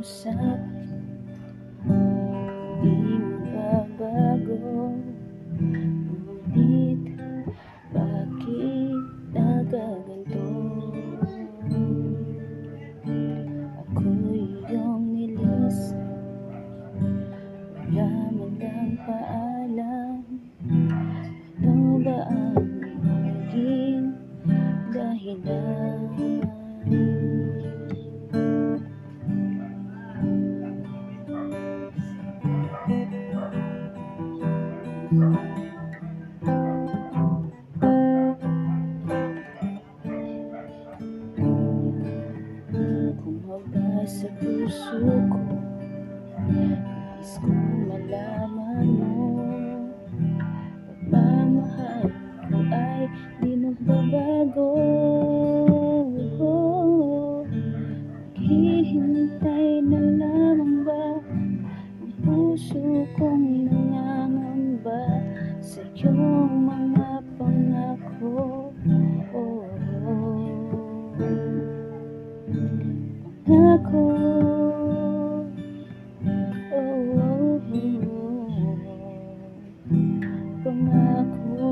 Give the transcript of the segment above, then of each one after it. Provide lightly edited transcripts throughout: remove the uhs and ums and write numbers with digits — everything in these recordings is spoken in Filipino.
usap, di magbabago. Ngunit bakit nagaganto? Ako'y iyong nilis, wala man lang paalam. Ano ba ang naging dahilan? Kumabay sa puso ko, nais kong malaman mo. Pagmamahal ko ay di magbabago. Maghihintay na lamang ba ang puso kong nangangamba sa iyong mga pangako? Pangako, pangako,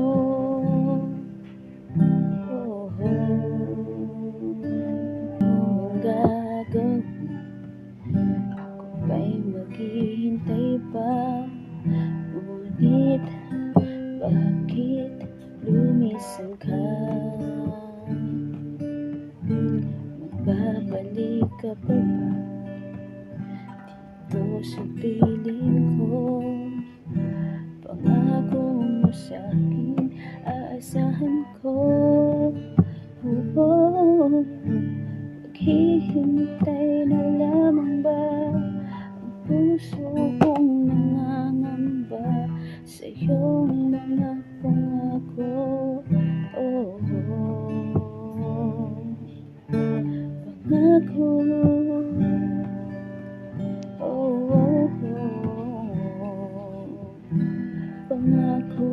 ang gagawin ko ba'y maghihintay pa? Ngunit bakit lumisan ka? Magbabalik ka pa ba dito sa piling ko? Pangako mo sa'kin, aasahan ko. Maghihintay na lamang ba ang puso kong nangangamba sa iyong mga pangako? Pangako, pangako.